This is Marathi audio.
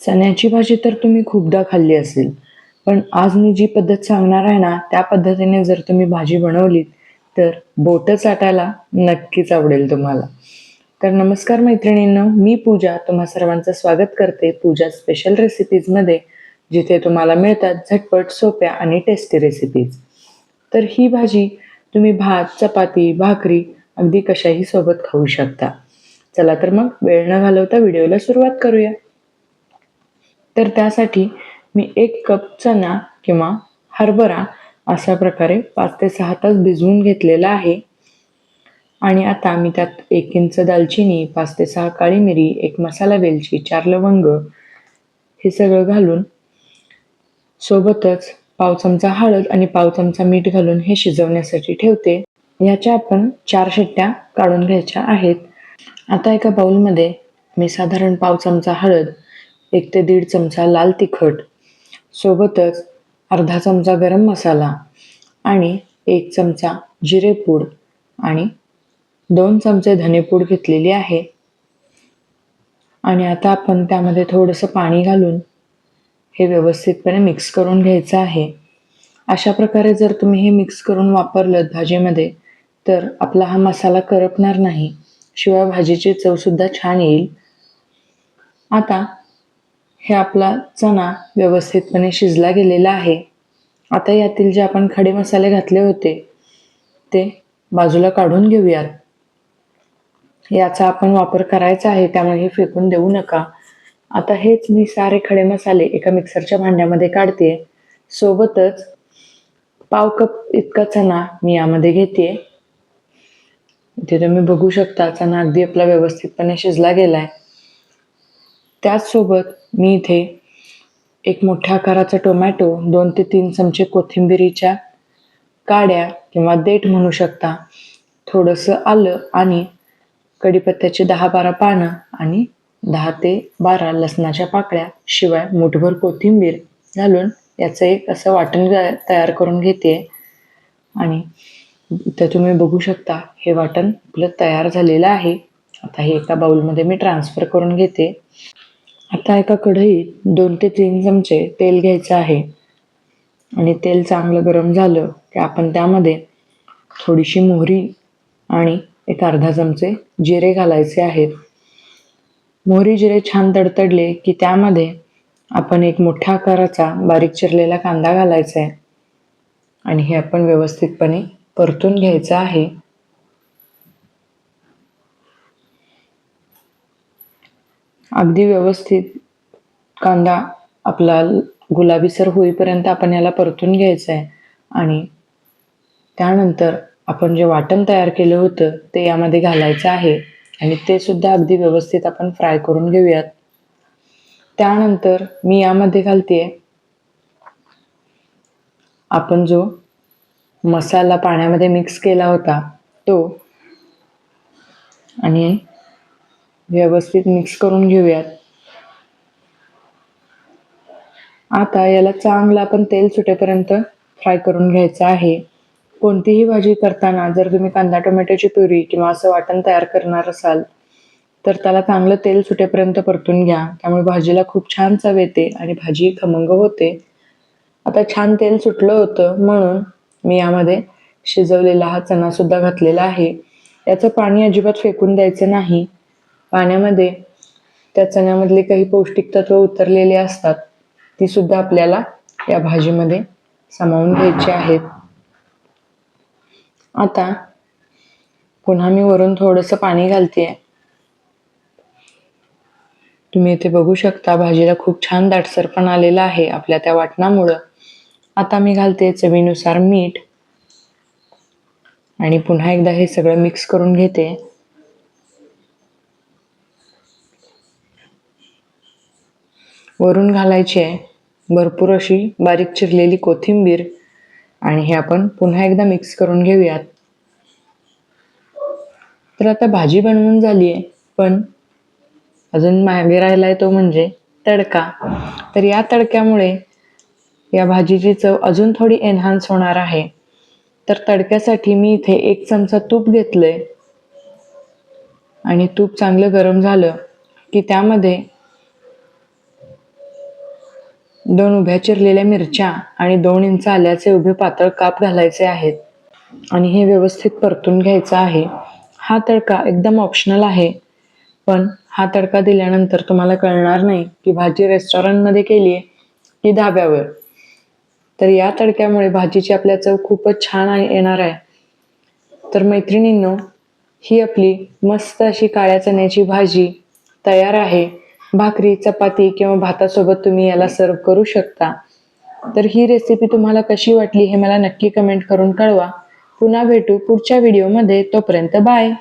चण्याची भाजी तर तुम्ही खूपदा खाल्ली असेल, पण आज मी जी पद्धत सांगणार आहे ना, त्या पद्धतीने जर तुम्ही भाजी बनवलीत, तर बोटं चाटायला नक्कीच आवडेल तुम्हाला. तर नमस्कार मैत्रिणींनो, मी पूजा तुम्हा सर्वांचं स्वागत करते पूजा स्पेशल रेसिपीजमध्ये, जिथे तुम्हाला मिळतात झटपट, सोप्या आणि टेस्टी रेसिपीज. तर ही भाजी तुम्ही भात, चपाती, भाकरी अगदी कशाही सोबत खाऊ शकता. चला तर मग वेळ न घालवता व्हिडिओला सुरुवात करूया. तर त्यासाठी मी 1 कप चणा किंवा हरभरा अशा प्रकारे 5 ते 6 तास भिजवून घेतलेला आहे. आणि आता मी त्यात 1 इंच दालचिनी, 5 ते 6 काळी मिरी, 1 मसाला वेलची, 4 लवंग हे सगळं घालून सोबतच पाव चमचा हळद आणि पाव चमचा मीठ घालून हे शिजवण्यासाठी ठेवते. याच्या आपण 4 शिट्ट्या काढून घ्यायच्या आहेत. आता एका बाउलमध्ये मी साधारण पाव चमचा हळद, 1 ते 1.5 चमचा लाल तिखट, सोबतच अर्धा चमचा गरम मसाला आणि 1 चमचा जिरेपूड आणि 2 चमचे धनेपूड घेतलेली आहे. आणि आता आपण त्यामध्ये थोडंसं पाणी घालून हे व्यवस्थितपणे मिक्स करून घ्यायचं आहे. अशा प्रकारे जर तुम्ही हे मिक्स करून वापरलं भाजीमध्ये, तर आपला हा मसाला करपणार नाही, शिवाय भाजीची चवसुद्धा छान येईल. आता हे आपला चणा व्यवस्थितपणे शिजला गेलेला आहे. आता यातील जे आपण खडे मसाले घातले होते ते बाजूला काढून घेऊयात. याचा आपण वापर करायचा आहे, त्यामुळे हे फेकून देऊ नका. आता हेच मी सारे खडे मसाले एका मिक्सरच्या भांड्यामध्ये काढते. सोबतच पाव कप इतका चणा मी यामध्ये घेते. इथे तुम्ही बघू शकता चणा अगदी आपला व्यवस्थितपणे शिजला गेलाय. त्याचसोबत मी इथे एक मोठ्या आकाराचा टोमॅटो, 2 ते 3 चमचे कोथिंबिरीच्या काड्या किंवा देठ म्हणू शकता, थोडंसं आलं आणि कढीपत्त्याची 10-12 पानं आणि 10 ते 12 लसणाच्या पाकळ्या, शिवाय मुठभर कोथिंबीर घालून याचं एक असं वाटण तयार करून घेते. आणि इथं तुम्ही बघू शकता हे वाटण आपलं तयार झालेलं आहे. आता हे एका बाउलमध्ये मी ट्रान्सफर करून घेते. आता एका कढईत 2 ते 3 चमचे तेल घ्यायचं आहे आणि तेल चांगलं गरम झालं की आपण त्यामध्ये थोडीशी मोहरी आणि एक अर्धा चमचे जिरे घालायचे आहेत. मोहरी जिरे छान तडतडले की त्यामध्ये आपण एक मोठ्या आकाराचा बारीक चिरलेला कांदा घालायचा आहे आणि हे आपण व्यवस्थितपणे परतून घ्यायचं आहे. अगदी व्यवस्थित कांदा आपला गुलाबीसर होईपर्यंत आपण याला परतून घ्यायचं आहे. आणि त्यानंतर आपण जे वाटण तयार केलं होतं ते यामध्ये घालायचं आहे आणि ते सुद्धा अगदी व्यवस्थित आपण फ्राय करून घेऊयात. त्यानंतर मी यामध्ये घालते आपण जो मसाला पाण्यामध्ये मिक्स केला होता तो, आणि व्यवस्थित मिक्स करून घेऊयात. आता याला चांगलं आपण तेल सुटेपर्यंत फ्राय करून घ्यायचं आहे. कोणतीही भाजी करताना जर तुम्ही कांदा टोमॅटोची प्युरी किंवा असं वाटण तयार करणार असाल, तर त्याला चांगलं तेल सुटेपर्यंत परतून घ्या. त्यामुळे भाजीला खूप छान चव येते आणि भाजी खमंग होते. आता छान तेल सुटलं होतं म्हणून मी यामध्ये शिजवलेला हा चणा सुद्धा घातलेला आहे. याचं पाणी अजिबात फेकून द्यायचं नाही. पाण्यामध्ये त्या चण्यामधले काही पौष्टिक तत्व उतरलेले असतात, ती सुद्धा आपल्याला या भाजीमध्ये सामावून घ्यायची आहेत. आता पुन्हा मी वरून थोडंसं पाणी घालते. तुम्ही इथे बघू शकता भाजीला खूप छान दाटसरपण आलेला आहे आपल्या त्या वाटणामुळं. आता मी घालते चवीनुसार मीठ आणि पुन्हा एकदा हे सगळं मिक्स करून घेते. वरून घालायची आहे भरपूर अशी बारीक चिरलेली कोथिंबीर आणि हे आपण पुन्हा एकदा मिक्स करून घेऊयात. तर आता भाजी बनवून झाली आहे, पण अजून मागे राहिलाय तो म्हणजे तडका. तर या तडक्यामुळे या भाजीची चव अजून थोडी एनहान्स होणार आहे. तर तडक्यासाठी मी इथे 1 चमचा तूप घेतलंय आणि तूप चांगलं गरम झालं की त्यामध्ये 2 उभ्या चिरलेल्या मिरच्या आणि 2 इंच आल्याचे उभे पातळ काप घालायचे आहेत आणि हे व्यवस्थित परतून घ्यायचं आहे. हा तडका एकदम ऑप्शनल आहे, पण हा तडका दिल्यानंतर तुम्हाला कळणार नाही की भाजी रेस्टॉरंटमध्ये केली आहे की धाब्यावर. तर या तडक्यामुळे भाजीची आपल्या चव खूपच छान येणार आहे. तर मैत्रिणींनो, ही आपली मस्त अशी काळ्या चण्याची भाजी तयार आहे. भाकरी, चपाती किंवा भातासोबत तुम्ही याला सर्व करू शकता. तर ही रेसिपी तुम्हाला कशी वाटली हे मला नक्की कमेंट करून कळवा. पुन्हा भेटू पुढच्या व्हिडिओमध्ये. तोपर्यंत बाय.